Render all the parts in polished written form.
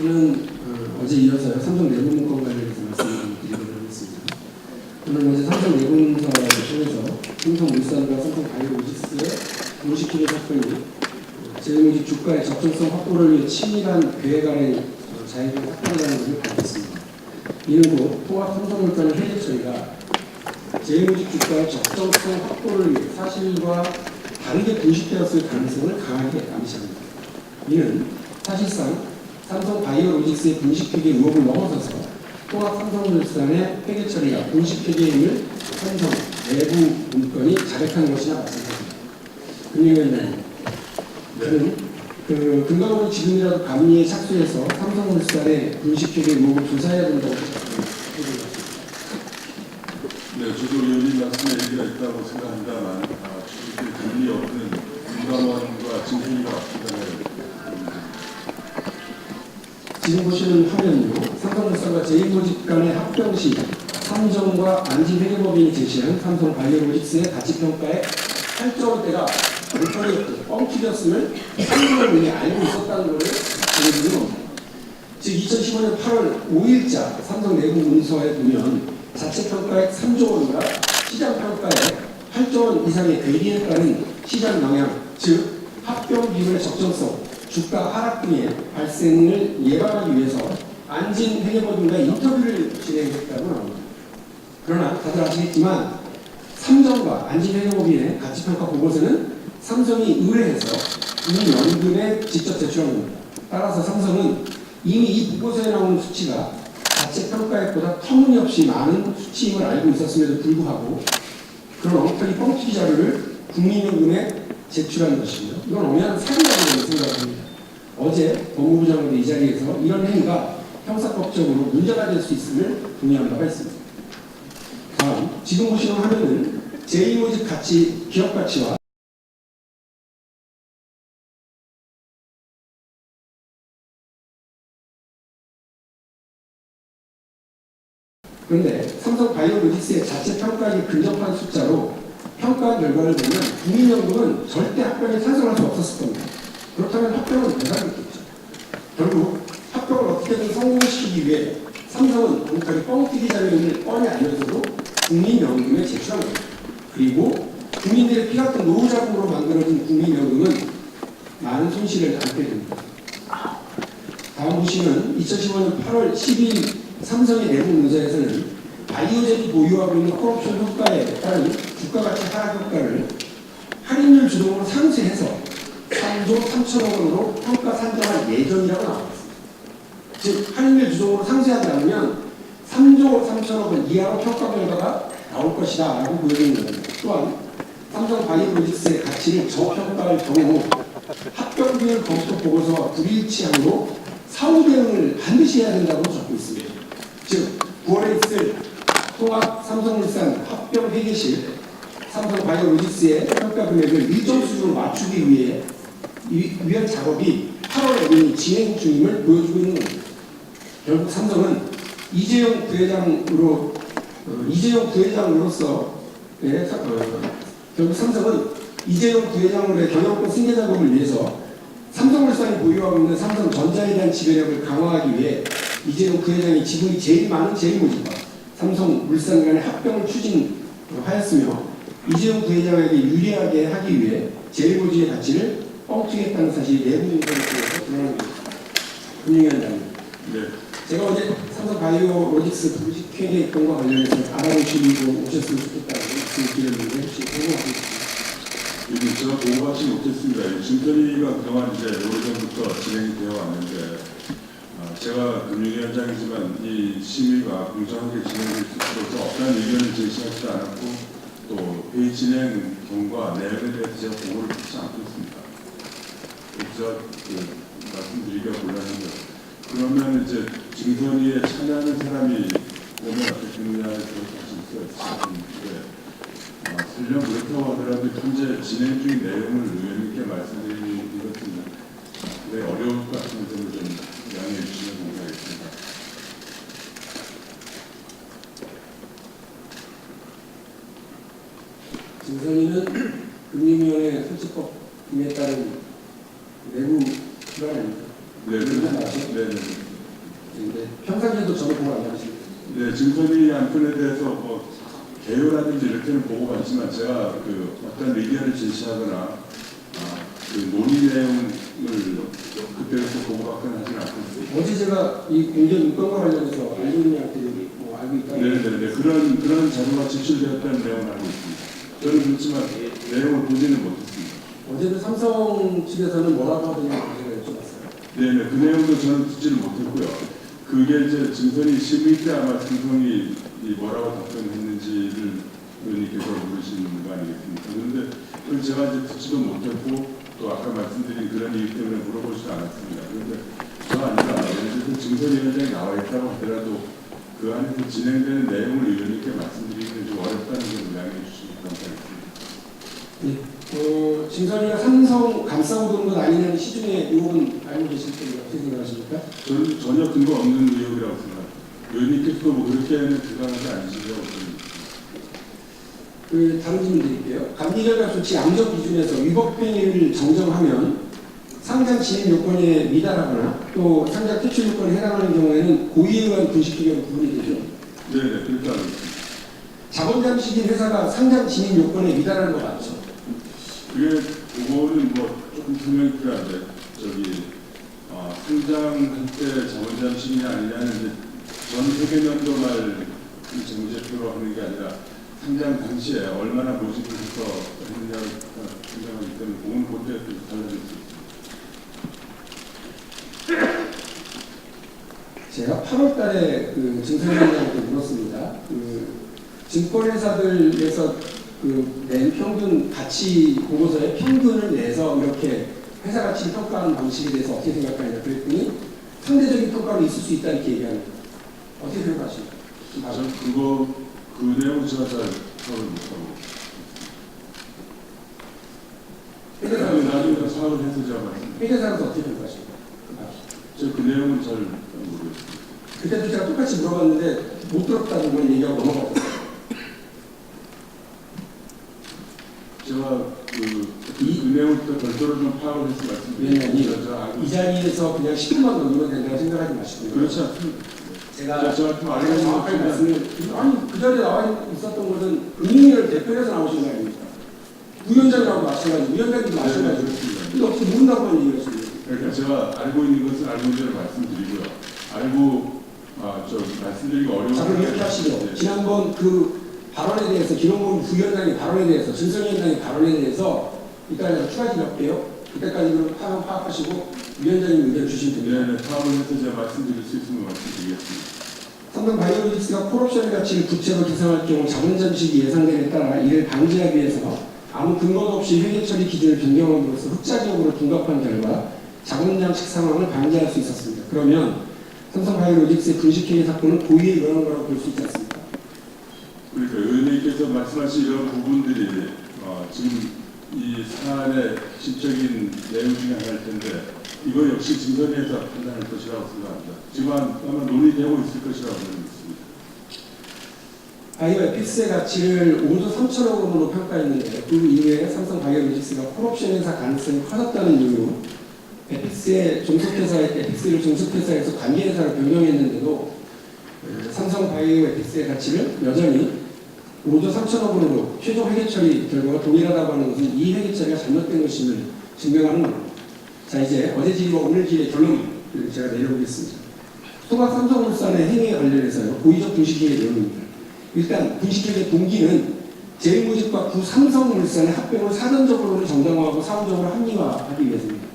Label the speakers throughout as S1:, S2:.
S1: 저는 어제 이어서 삼성 내부문건 관련해서 말씀을 드리도록 하겠습니다. 저는 어제 삼성 내부문서를 통해서 삼성물산과 삼성바이오로직스의 공식회계 사건이 제휴직 주가의 적정성 확보를 위해 치밀한 계획 아래 자행된 사건이라는 것을 밝혔습니다. 이는 곧 통합 삼성물산의 회계 처리가 제휴직 주가의 적정성 확보를 위해 사실과 다르게 분식되었을 가능성을 강하게 암시합니다. 이는 사실상 삼성바이오로직스의 분식회계 의혹을 넘어서서 통합 삼성물산의 회계 처리가 분식회계임을 삼성 내부 문건이 자백한 것이나 마찬가지입니다. 금융위원장님, 저는 근거로 지금이라도 감리에 착수해서 삼성물산의 분식회계 의혹을 조사해야 된다고 생각합니다.
S2: 네, 저도 의원님 말씀에 일리가 있다고 생각합니다만 주식회 감리 없는 금감원과 증권위가 없다는
S1: 지금 보시는 화면은요, 삼성물산과 제이모직 간의 합병 시 삼성과 안진회계법인이 제시한 삼성바이오로직스의 가치평가의 8.5대가 불편했고 뻥튀겼음을 삼성을 이미 알고 있었다는 것을 보여주는 겁니다. 즉 2015년 8월 5일자 삼성 내부 문서에 보면 자체평가액 3조 원과 시장평가액 8조 원 이상의 괴리했다는 시장 영향, 즉 합병 비율의 적정성, 주가 하락 등의 발생을 예방하기 위해서 안진 회계법인과 인터뷰를 진행했다고 나옵니다. 그러나 다들 아시겠지만 삼성과 안진 회계법인의 가치평가 보고서는 삼성이 의뢰해서 이 연금에 직접 제출한 겁니다. 따라서 삼성은 이미 이 보고서에 나오는 수치가 자체평가액보다 터무니없이 많은 수치임을 알고 있었음에도 불구하고 그런 엉터리 뻥튀기 자료를 국민연금에 제출한 것이며 이건 엄연한 사기라고 생각합니다. 어제 법무부 장관도 이 자리에서 이런 행위가 형사법적으로 문제가 될 수 있음을 동의한다고 했습니다. 다음, 지금 보시는 화면은 제이모직 가치, 기업 가치와 그런데 삼성바이오로직스의 자체 평가액이 근접한 숫자로 평가 결과를 보면 국민연금은 절대 합병에 찬성할 수 없었을 겁니다. 그렇다면 합병은 대단했겠죠. 결국 합병을 어떻게든 성공시키기 위해 삼성은 공탁이 뻥튀기 자료임을 뻔히 알면서도 국민연금에 제출한 겁니다. 그리고 국민들의 피 같은 노후자금으로 만들어진 국민연금은 많은 손실을 안게 됩니다. 다음 보시면 2015년 8월 12일 삼성의 내부 문서에서는 바이오젠이 보유하고 있는 콜옵션 효과에 따른 주가가치 하락 효과를 할인율 주동으로 상쇄해서 3조 3천억 원으로 평가 산정할 예정이라고 나왔습니다. 즉 할인율 주동으로 상쇄하지 않으면 3조 3천억 원 이하로 평가 결과가 나올 것이다 라고 보여주는 겁니다. 또한 삼성바이오로직스의 가치를 저평가할 경우 합병 비율 검토 보고서와 불일치함으로 사후 대응을 반드시 해야 된다고 적고 있습니다. 즉 9월에 있을 통합 삼성물산 합병 회계실 삼성바이오로직스의 평가 금액을 일정 수준으로 맞추기 위해 위한 작업이 8월에 이미 진행 중임을 보여주고 있는 겁니다. 결국 삼성은 이재용 부회장으로서 결국 삼성은 이재용 부회장으로의 경영권 승계 작업을 위해서 삼성물산이 보유하고 있는 삼성전자에 대한 지배력을 강화하기 위해 이재용 부회장이 지분이 제일 많은 제이모직과 삼성물산 간의 합병을 추진하였으며 이재용 부회장에게 유리하게 하기 위해 제이모직의 가치를 뻥튀기했다는 사실이 내부 문건을 통해서 드러난 것입니다. 금융위원장님,
S2: 네.
S1: 제가 어제 삼성바이오로직스 분식회계 입건과 관련해서 알아보시고 오셨으면 좋겠다고 말씀드렸는데 혹시 궁금하십니까?
S2: 제가 보고받지 못했습니다. 증권위가 그동안 이제 오래전부터 진행이 되어 왔는데 제가 금융위원장이지만 이 심의가 공정하게 진행될 수 있도록 어떠한 의견을 제시하지 않았고 또 회의 진행 경과 내용에 대해서 제가 보고를 받지 않고 있습니다. 제가 말씀드리기가 곤란한데 그러면 이제 증권위에 참여하는 사람이 오면 어떻겠느냐에 대해서 있어요. 설령 그렇다고 하더라도 현재 진행 중인 내용을 의원님께 말씀드리는 것은 네, 어려울 것 같은 점을 좀 양해해 주시면 감사하겠습니다.
S1: 증선위는 금융위원회 설치법 등에 따른 내부 기관입니다.
S2: 네, 네.
S1: 근데 평상시에도 저도 보고 안 하시고.
S2: 네, 증선이 안건에 대해서 뭐 개요라든지 이렇게는 보고 갔지만 제가 그 어떤 의견을 제시하거나 그 논의 내용을 그때부터 보고 갔거나 하진 않습니다.
S1: 어제 제가 이 공정 인권과 관련해서 알고있냐한테 뭐 알고 있다.
S2: 네네네, 그런 자료가 제출되었다는 내용을 알고 있습니다. 저는 그렇지만 내용을 보지는 못했습니다.
S1: 어제도 삼성 측에서는 뭐라고 하더냐 제가 여쭤봤어요.
S2: 네네, 그 내용도 저는 듣지를 못했고요. 그게 이제 증선이 심의 때 아마 삼성이 뭐라고 답변했는지를 의원님께서 물으시는 거 아니겠습니까? 그런데 그걸 제가 이제 듣지도 못했고 또 아까 말씀드린 그런 이유 때문에 물어보지도 않았습니다. 그런데 저 아니라 예를 들어서 증선위원장이 나와 있다고 하더라도 그 안에서 진행되는 내용을 의원님께 말씀드리기는 좀 어렵다는 걸 양해해 주시면 감사하겠습니다.
S1: 네. 진선이가 삼성 감싸고 도는 것 아니냐는 시중의 의혹은 알고 계실 텐데 어떻게 생각하십니까?
S2: 저는 전혀 근거 없는 의혹이라고 생각합니다. 의원님께서도 뭐 그렇게는 주장하지 않으시려고 봅니다.
S1: 다른 질문 드릴게요. 감리결과 조치 양적 기준에서 위법 행위를 정정하면 상장 진입 요건에 미달하거나 또 상장 퇴출 요건에 해당하는 경우에는 고의에 의한 분식기결로 구분이 되죠.
S2: 네네, 그렇게 알고 있습니다.
S1: 자본잠식인 회사가 상장 진입 요건에 미달하는 거 맞죠?
S2: 그거는 뭐 조금 설명이 필요한데 상장할 때 자본잠식이냐 아니냐는 이제 전 세계년도 말 정제표로 하는 게 아니라 상장 당시에 얼마나 모집을 해서 했느냐를 상장하기 때문에 그건 그때 달라질 수 있습니다.
S1: 제가 8월 달에 증권위원장한테 물었습니다. 증권회사들에서 낸 평균 가치 보고서에 평균을 내서 이렇게 회사 가치를 평가하는 방식에 대해서 어떻게 생각하느냐 그랬더니 상대적인 평가로 있을 수 있다 이렇게 얘기합니다. 어떻게 생각하십니까?
S2: 저는 그 내용은 제가 잘 파악을 못하고 나중에 사업을 해서 제가 말씀드립니다.
S1: 회계사로서 어떻게 생각하십니까?
S2: 제가 그 내용은 잘 모르겠습니다.
S1: 그때도 제가 똑같이 물어봤는데 못 들었다는 얘기하고 넘어갔어요.
S2: 제가 그 내용을 또 별도로 좀 파악을 해서 말씀드리면
S1: 이 자리에서 그냥 10분만 넘기면 된다고 생각하지 마시고요.
S2: 그렇지 않습니다.
S1: 제가
S2: 좀 알고 있는
S1: 정확하게
S2: 것
S1: 말씀을 아니 그 자리에 나와 있었던 것은 은행을 대표해서 나오신 거 아닙니까? 부위원장이라고 마찬가지, 위원장님도 마찬가지. 근데 어떻게 모른다고만 얘기하시는 거예요?
S2: 그러니까 제가 알고 있는 것은 알고 있는 대로 말씀드리고요. 말씀드리기 어려운.
S1: 자, 그럼 이렇게 하시죠. 지난번 그 발언에 대해서 김홍범 부위원장의 발언에 대해서 진성위원장의 발언에 대해서 이따가 제가 추가 드릴게요. 그때까지 그럼 파악하시고 위원장님 의견 주시면 됩니다.
S2: 네, 파악을 해서 제가 말씀드릴 수 있으면 말씀드리겠습니다.
S1: 삼성 바이오로직스가 콜옵션 가치를 구체로 계산할 경우 자본 잠식이 예상됨에 따라 이를 방지하기 위해서 아무 근거도 없이 회계 처리 기준을 변경함으로써 흑자적으로 둔갑한 결과 자본 잠식 상황을 방지할 수 있었습니다. 그러면 삼성 바이오로직스의 분식회계 사건은 고의에 의한 거라고 볼 수 있지 않습니까?
S2: 그러니까 의원님께서 말씀하신 이런 부분들이 지금 이 사안의 실적인 내용 중에 하나일 텐데 이거 역시 증선위에서 판단할 것이라고 생각합니다. 지금 아마 논의되고 있을 것이라고 믿습니다.
S1: 바이오 에픽스의 가치를 5조 3천억 원으로 평가했는데 그 이후에 삼성 바이오로직스가 콜옵션 행사 가능성이 커졌다는 이유로 에픽스를 종속회사에서 관계회사로 변경했는데도 삼성 바이오 에픽스의 가치를 여전히 5조 3천억 원으로 최종 회계 처리 결과가 동일하다고 하는 것은 이 회계 처리가 잘못된 것임을 증명하는 겁니다. 자, 이제 어제 질과 오늘 질의 결론을 제가 내려보겠습니다. 통합 삼성물산의 행위에 관련해서요, 고의적 분식회계 내용입니다. 일단 분식회계 동기는 제일모직과 구 삼성물산의 합병을 사전적으로는 정당화하고 사후적으로 합리화하기 위해서입니다.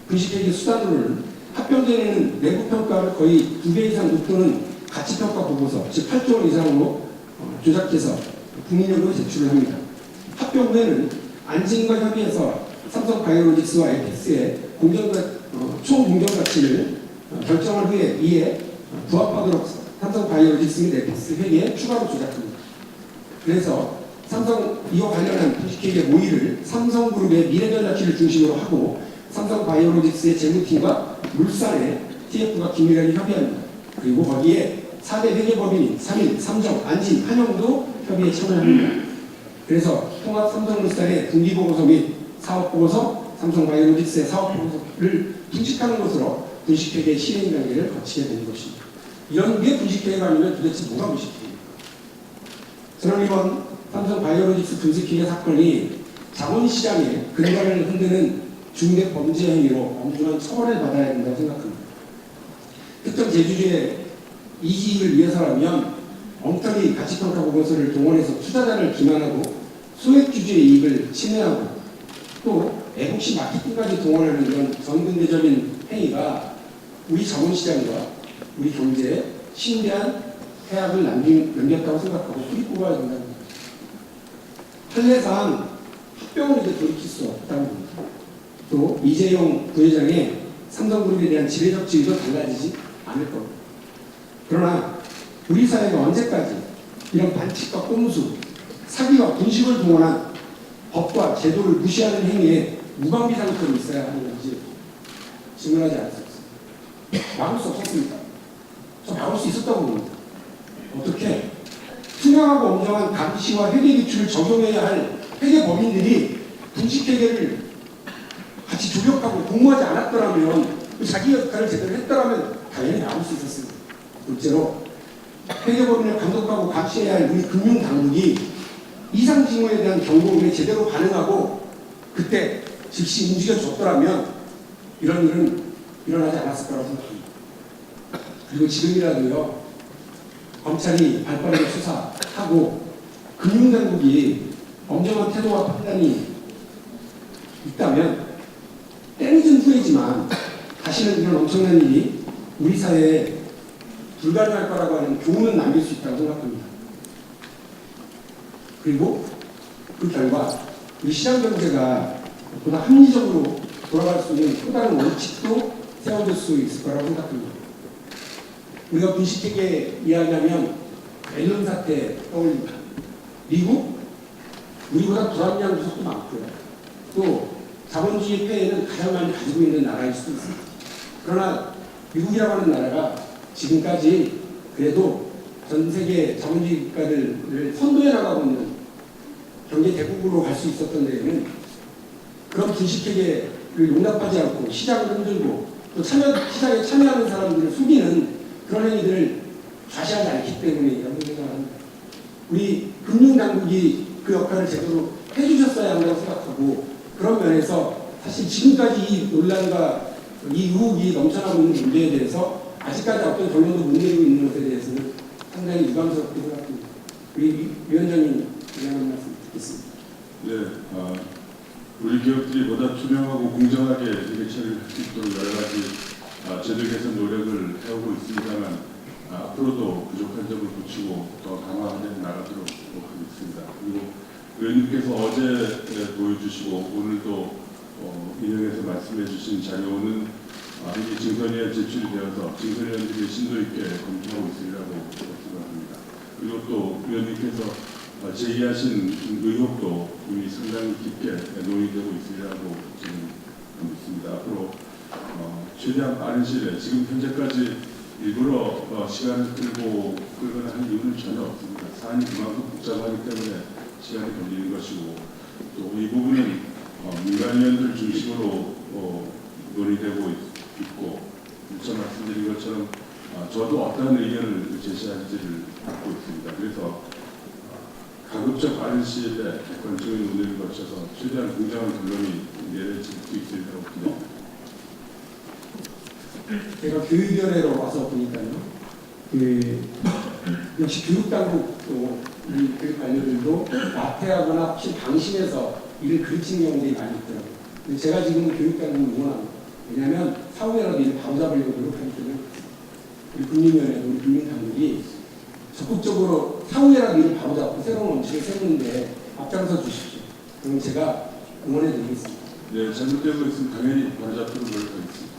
S1: 분식회계 수단으로는 합병 전에는 내부평가를 거의 2배 이상 높도는 가치평가 보고서, 즉 8조 원 이상으로 조작해서 국민연구에 제출을 합니다. 합병 후에는 안진과 협의해서 삼성 바이오로직스와 에픽스의 총 공정 가치를 결정한 후에 이에 부합하도록 삼성 바이오로직스 및 에픽스 회계에 추가로 조작합니다. 그래서 삼성 이와 관련한 분식회계 모의를 삼성그룹의 미래전략실을 중심으로 하고 삼성 바이오로직스의 재무팀과 물산의 TF가 긴밀하게 협의합니다. 그리고 거기에 4대 회계법인인 3인, 삼정, 안진, 한영도 협의에 참여합니다. 그래서 통합 삼성물산의 분기보고서 및 사업보고서, 삼성바이오로직스의 사업보고서를 분식하는 것으로 분식회계 실행 단계를 거치게 되는 것입니다. 이런 게 분식회계가 아니면 도대체 뭐가 분식회계입니까? 저는 이번 삼성 바이오로직스 분식회계 사건이 자본시장의 근간을 흔드는 중대 범죄 행위로 엄중한 처벌을 받아야 된다고 생각합니다. 특정 제주주의 이익을 위해서라면 엉터리 가치평가 보고서를 동원해서 투자자를 기만하고 소액주주의 이익을 침해하고 또 애국심 마케팅까지 동원하는 이런 전근대적인 행위가 우리 자본시장과 우리 경제에 심대한 해악을 남겼다고 생각하고 뿌리뽑아야 된다는 겁니다. 판례상 합병을 이제 돌이킬 수 없다는 겁니다. 또 이재용 부회장의 삼성그룹에 대한 지배적 지위도 달라지지 않을 겁니다. 그러나 우리 사회가 언제까지 이런 반칙과 꼼수, 사기와 분식을 동원한 법과 제도를 무시하는 행위에 무방비 상태로 있어야 하는 건지 질문하지 않았습니다. 막을 수 없었습니까? 저 막을 수 있었다고 봅니다. 어떻게? 투명하고 엄정한 감시와 회계 기출을 적용해야 할 회계 법인들이 분식회계를 같이 조력하고 공모하지 않았더라면 자기 역할을 제대로 했더라면 당연히 막을 수 있었습니다. 둘째로 회계법인을 감독하고 감시해야 할 우리 금융당국이 이상징후에 대한 경고음에 제대로 반응하고 그때 즉시 움직여줬더라면 이런 일은 일어나지 않았을 거라고 생각합니다. 그리고 지금이라도요, 검찰이 발빠르게 수사하고 금융당국이 엄정한 태도와 판단이 있다면 때늦은 후회지만 다시는 이런 엄청난 일이 우리 사회에 불가능할 거라고 하는 교훈은 남길 수 있다고 생각합니다. 그리고 그 결과 우리 시장 경제가 보다 합리적으로 돌아갈 수 있는 또 다른 원칙도 세워질 수 있을 거라고 생각합니다. 우리가 분식회계 이야기하면 앨런 사태 떠올립니다. 미국? 우리보다 불합리한 구석도 많고요. 또 자본주의 폐해는 가장 많이 가지고 있는 나라일 수도 있습니다. 그러나 미국이라고 하는 나라가 지금까지 그래도 전 세계 자본주의 국가들을 선도해 나가고 있는 경제 대국으로 갈 수 있었던 데에는 그런 분식회계를 용납하지 않고 시장을 흔들고 또 시장에 참여하는 사람들을 속이는 그런 행위들을 좌시하지 않기 때문이라고 생각합니다. 우리 금융당국이 그 역할을 제대로 해주셨어야 한다고 생각하고 그런 면에서 사실 지금까지 이 논란과 이 의혹이 넘쳐나고 있는 문제에 대해서 아직까지 어떤 결론도 못 내리고 있는 것에 대해서는 상당히 유감스럽게 생각합니다. 우리 위원장님 유명한 말씀 듣겠습니다.
S2: 네, 우리 기업들이 보다 투명하고 공정하게 회계 처리를 할 수 있도록 여러 가지 제도 개선 노력을 해오고 있습니다만 앞으로도 부족한 점을 고치고 더 강화해 나가도록 하겠습니다. 그리고 의원님께서 어제 보여주시고 오늘도 인용해서 말씀해 주신 자료는 이미 증선위에 제출이 되어서 증선위원들이 심도 있게 검토하고 있으리라고 생각합니다. 그리고 또 위원님께서 제기하신 의혹도 이미 상당히 깊게 논의되고 있으리라고 저는 믿습니다. 앞으로 최대한 빠른 시일에 지금 현재까지 일부러 시간을 끌거나 할 이유는 전혀 없습니다. 사안이 그만큼 복잡하기 때문에 시간이 걸리는 것이고 또 이 부분은 민간위원들 중심으로 논의되고 있고 일차 말씀드린 것처럼 저도 어떠한 의견을 제시할지를 받고 있습니다. 그래서 가급적 빠른 시일에 객관적인 논의를 거쳐서 최대한 공정한 결론이 내려질 수 있으리라고 기대합니다.
S1: 제가 교육위원회로 와서 보니까요, 역시 교육당국도 우리 교육관료들도 나태하거나 혹시 방심해서 일을 그르치는 경우들이 많이 있더라고요. 근데 제가 지금 교육당국을 응원합니다. 왜냐하면 사후에라도 일을 바로잡으려고 노력하기 때문에 우리 국민위원회, 우리 국민당국이 적극적으로 사후에라도 일을 바로잡고 새로운 원칙을 세우는데 앞장서 주십시오. 그럼 제가 응원해 드리겠습니다.
S2: 네, 잘못되고 있으면 당연히 바로잡도록 노력하겠습니다.